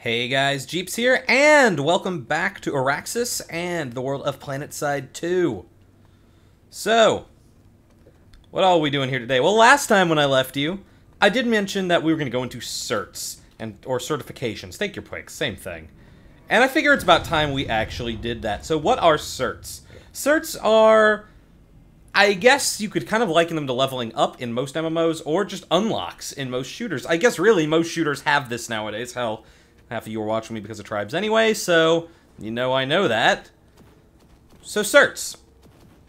Hey guys, Jeeps here, and welcome back to Araxis and the world of Planetside 2. So, what all are we doing here today? Well, last time when I left you, I did mention that we were going to go into CERTS, or certifications. Take your pick, same thing. And I figure it's about time we actually did that. So what are CERTS? CERTS are, I guess you could kind of liken them to leveling up in most MMOs, or just unlocks in most shooters. I guess really most shooters have this nowadays. Hell, half of you are watching me because of Tribes anyway, so you know I know that. So CERTS.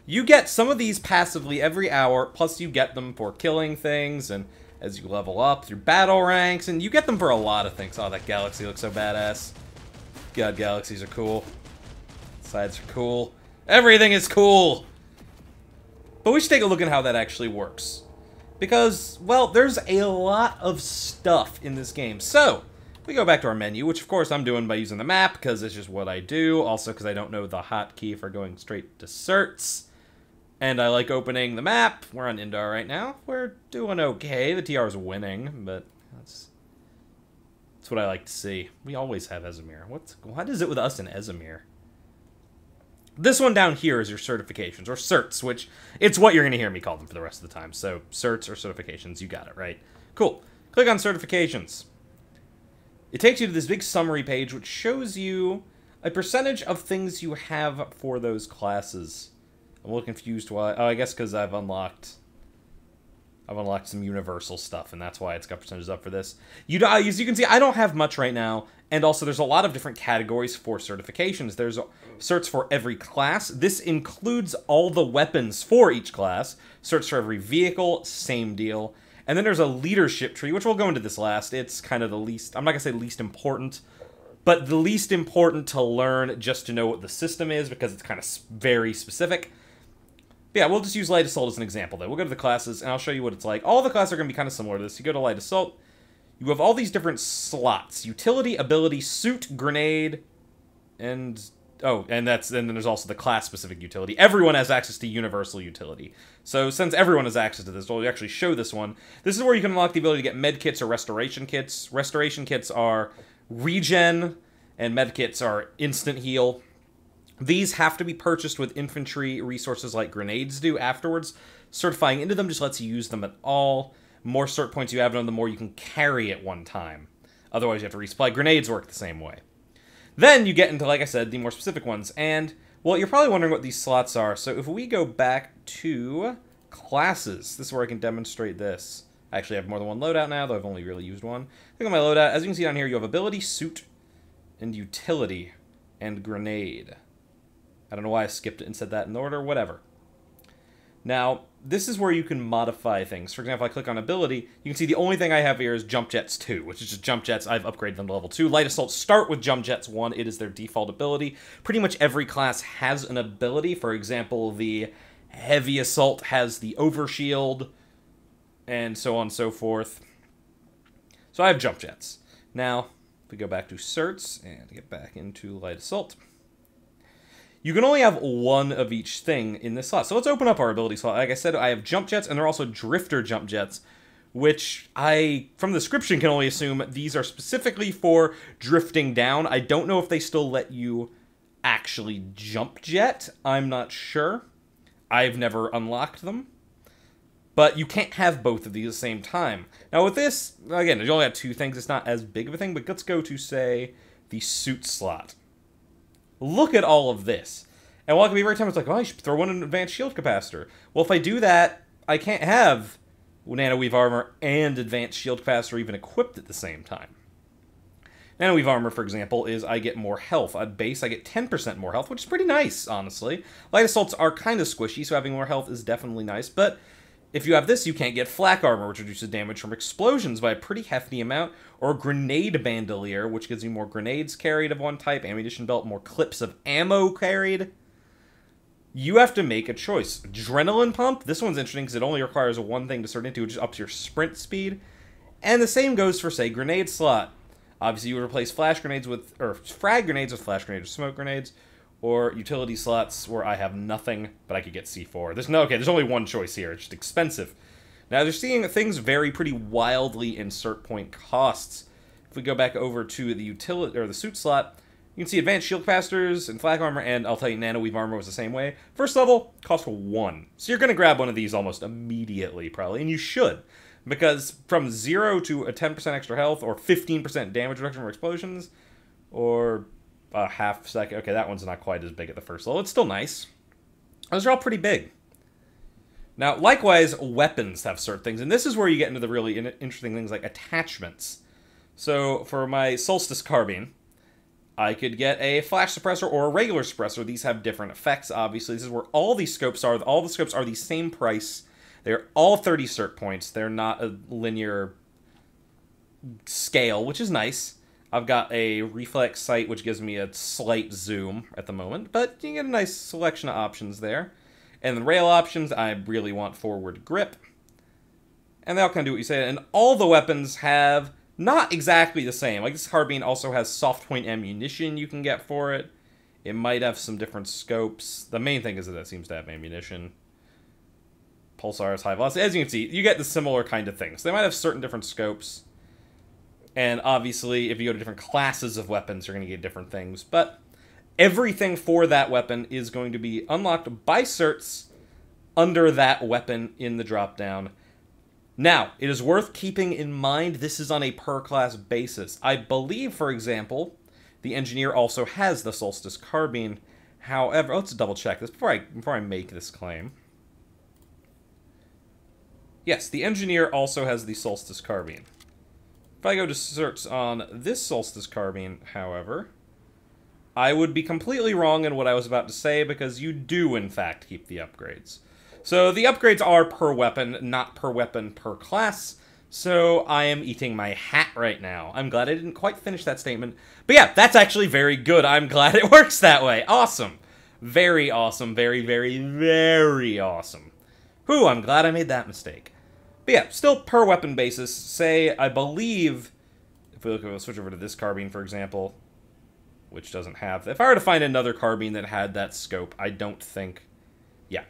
You get some of these passively every hour, plus you get them for killing things, and as you level up through battle ranks, and you get them for a lot of things. Oh, that galaxy looks so badass. God, galaxies are cool. Sides are cool. Everything is cool! But we should take a look at how that actually works. Because, well, there's a lot of stuff in this game. So, we go back to our menu, which of course I'm doing by using the map, because it's just what I do. Also, because I don't know the hotkey for going straight to CERTS. And I like opening the map. We're on Indar right now. We're doing okay. The TR is winning, but that's what I like to see. We always have Esamir. What is it with us and Esamir? This one down here is your certifications, or CERTS, which it's what you're going to hear me call them for the rest of the time. So, CERTS or certifications, you got it, right? Cool. Click on certifications. It takes you to this big summary page, which shows you a percentage of things you have for those classes. I'm a little confused why. Oh, I guess because I've unlocked some universal stuff, and that's why it's got percentages up for this. As you can see, I don't have much right now, and also there's a lot of different categories for certifications. There's certs for every class. This includes all the weapons for each class. Certs for every vehicle, same deal. And then there's a leadership tree, which we'll go into this last. It's kind of the least, I'm not going to say least important, but the least important to learn just to know what the system is, because it's kind of very specific. But yeah, we'll just use Light Assault as an example, though. We'll go to the classes, and I'll show you what it's like. All the classes are going to be kind of similar to this. You go to Light Assault, you have all these different slots. Utility, ability, suit, grenade, and... oh, and then there's also the class-specific utility. Everyone has access to universal utility. So since everyone has access to this, we'll actually show this one. This is where you can unlock the ability to get med kits or restoration kits. Restoration kits are regen, and med kits are instant heal. These have to be purchased with infantry resources like grenades do afterwards. Certifying into them just lets you use them at all. The more cert points you have on them, the more you can carry at one time. Otherwise, you have to resupply. Grenades work the same way. Then you get into, like I said, the more specific ones. And, well, you're probably wondering what these slots are. So if we go back to classes, this is where I can demonstrate this. I actually have more than one loadout now, though I've only really used one. Click on my loadout. As you can see down here, you have ability, suit, and utility, and grenade. I don't know why I skipped it and said that in order. Whatever. Now, this is where you can modify things. For example, I click on ability, you can see the only thing I have here is Jump Jets 2, which is just Jump Jets. I've upgraded them to level 2. Light Assault start with Jump Jets 1. It is their default ability. Pretty much every class has an ability. For example, the Heavy Assault has the Overshield, and so on and so forth. So I have Jump Jets. Now, if we go back to CERTS and get back into Light Assault, you can only have one of each thing in this slot. So let's open up our ability slot. Like I said, I have Jump Jets, and they're also Drifter Jump Jets, which I, from the description, can only assume these are specifically for drifting down. I don't know if they still let you actually jump jet. I'm not sure. I've never unlocked them. But you can't have both of these at the same time. Now with this, again, you only have two things. It's not as big of a thing, but let's go to, say, the suit slot. Look at all of this. And while it can be every time, it's like, oh, I should throw in an advanced shield capacitor. Well, if I do that, I can't have nanoweave armor and advanced shield capacitor even equipped at the same time. Nanoweave armor, for example, is I get more health. At base, I get 10% more health, which is pretty nice, honestly. Light assaults are kind of squishy, so having more health is definitely nice, but if you have this, you can't get flak armor, which reduces damage from explosions by a pretty hefty amount, or grenade bandolier, which gives you more grenades carried of one type, ammunition belt, more clips of ammo carried. You have to make a choice. Adrenaline pump, this one's interesting because it only requires one thing to start into, which ups your sprint speed. And the same goes for, say, grenade slot. Obviously, you would replace flash grenades with, or frag grenades with flash grenades or smoke grenades, or utility slots where I have nothing, but I could get C4. There's only one choice here. It's just expensive. Now, they're seeing things vary pretty wildly in cert point costs. If we go back over to the utility or the suit slot, you can see advanced shield capacitors and flak armor, and I'll tell you, nano weave armor was the same way. First level costs 1, so you're going to grab one of these almost immediately, probably, and you should, because from 0 to a 10% extra health, or 15% damage reduction from explosions, or a half second. Okay, that one's not quite as big at the first level. It's still nice. Those are all pretty big. Now, likewise, weapons have certain things, and this is where you get into the really interesting things like attachments. So, for my Solstice carbine, I could get a flash suppressor or a regular suppressor. These have different effects, obviously. This is where all these scopes are. All the scopes are the same price. They're all 30 cert points. They're not a linear scale, which is nice. I've got a reflex sight, which gives me a slight zoom at the moment, but you get a nice selection of options there. And then rail options, I really want forward grip. And they all kind of do what you say. And all the weapons have not exactly the same. Like, this carbine also has soft point ammunition you can get for it. It might have some different scopes. The main thing is that it seems to have ammunition. Pulsars, high velocity. As you can see, you get the similar kind of things. They might have certain different scopes. And obviously, if you go to different classes of weapons, you're going to get different things. But everything for that weapon is going to be unlocked by certs under that weapon in the drop-down. Now, it is worth keeping in mind this is on a per-class basis. I believe, for example, the Engineer also has the Solstice carbine. However, let's double-check this before I make this claim. Yes, the Engineer also has the Solstice carbine. If I go to certs on this Solstice carbine, however, I would be completely wrong in what I was about to say, because you do, in fact, keep the upgrades. So the upgrades are per weapon, not per weapon per class, so I am eating my hat right now. I'm glad I didn't quite finish that statement. But yeah, that's actually very good. I'm glad it works that way. Awesome. Very awesome. Very, very, very awesome. Whew, I'm glad I made that mistake. But yeah, still per weapon basis. Say, I believe, if we'll switch over to this carbine, for example, which doesn't have... If I were to find another carbine that had that scope, I don't think... Yeah.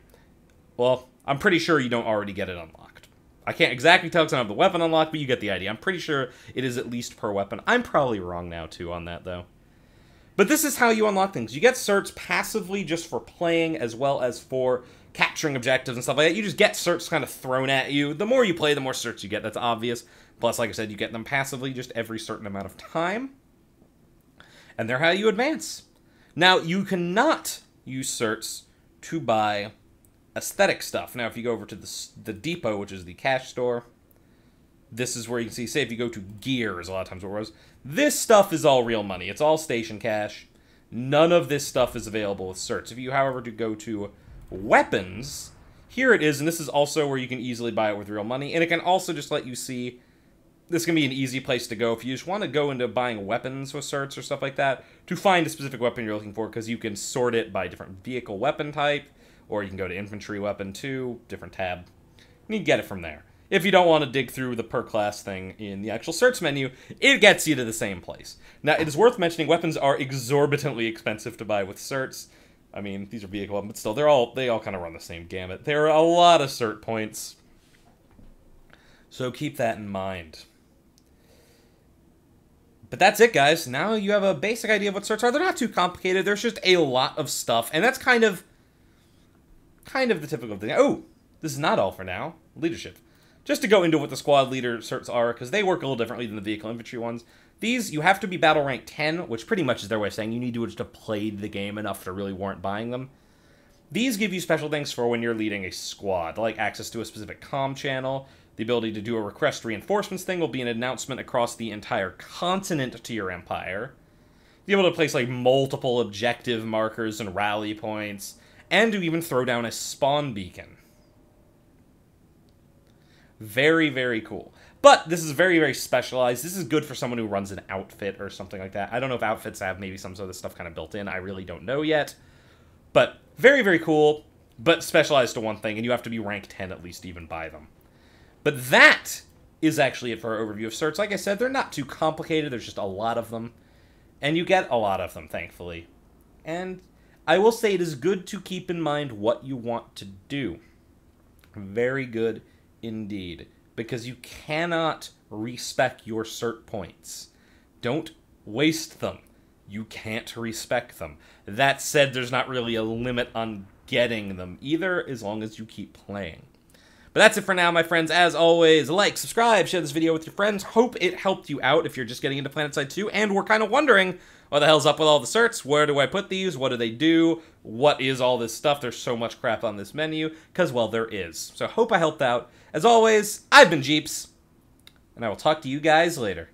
Well, I'm pretty sure you don't already get it unlocked. I can't exactly tell because I don't have the weapon unlocked, but you get the idea. I'm pretty sure it is at least per weapon. I'm probably wrong now, too, on that, though. But this is how you unlock things. You get certs passively just for playing, as well as for capturing objectives and stuff like that. You just get certs kind of thrown at you. The more you play, the more certs you get. That's obvious. Plus, like I said, you get them passively just every certain amount of time. And they're how you advance. Now, you cannot use certs to buy aesthetic stuff. Now, if you go over to the depot, which is the cash store, this is where you can see, say if you go to gears, a lot of times where it was, this stuff is all real money. It's all station cash. None of this stuff is available with certs. If you, however, to go to weapons, here it is, and this is also where you can easily buy it with real money, and it can also just let you see, this can be an easy place to go if you just want to go into buying weapons with certs or stuff like that, to find a specific weapon you're looking for, because you can sort it by different vehicle weapon type, or you can go to infantry weapon 2, different tab, and you can get it from there. If you don't want to dig through the per class thing in the actual certs menu, it gets you to the same place. Now, it is worth mentioning weapons are exorbitantly expensive to buy with certs. I mean, these are vehicle weapons, but still, they all kind of run the same gamut. There are a lot of cert points, so keep that in mind. But that's it, guys. Now you have a basic idea of what certs are. They're not too complicated. There's just a lot of stuff, and that's kind of the typical thing. Oh, this is not all for now. Leadership. Just to go into what the squad leader certs are, because they work a little differently than the vehicle infantry ones. These, you have to be battle rank 10, which pretty much is their way of saying you need to just have played the game enough to really warrant buying them. These give you special things for when you're leading a squad, like access to a specific comm channel. The ability to do a request reinforcements thing will be an announcement across the entire continent to your empire. Be able to place like multiple objective markers and rally points, and to even throw down a spawn beacon. Very, very cool. But this is very, very specialized. This is good for someone who runs an outfit or something like that. I don't know if outfits have maybe some sort of stuff kind of built in. I really don't know yet. But very, very cool, but specialized to one thing, and you have to be rank 10 at least to even buy them. But that is actually it for our overview of certs. Like I said, they're not too complicated. There's just a lot of them. And you get a lot of them, thankfully. And I will say it is good to keep in mind what you want to do. Very good indeed. Because you cannot respec your cert points. Don't waste them. You can't respec them. That said, there's not really a limit on getting them either, as long as you keep playing. But that's it for now, my friends. As always, like, subscribe, share this video with your friends. Hope it helped you out if you're just getting into Planetside 2 and we're kind of wondering what the hell's up with all the certs. Where do I put these? What do they do? What is all this stuff? There's so much crap on this menu, because, well, there is. So hope I helped out. As always, I've been Jeeps, and I will talk to you guys later.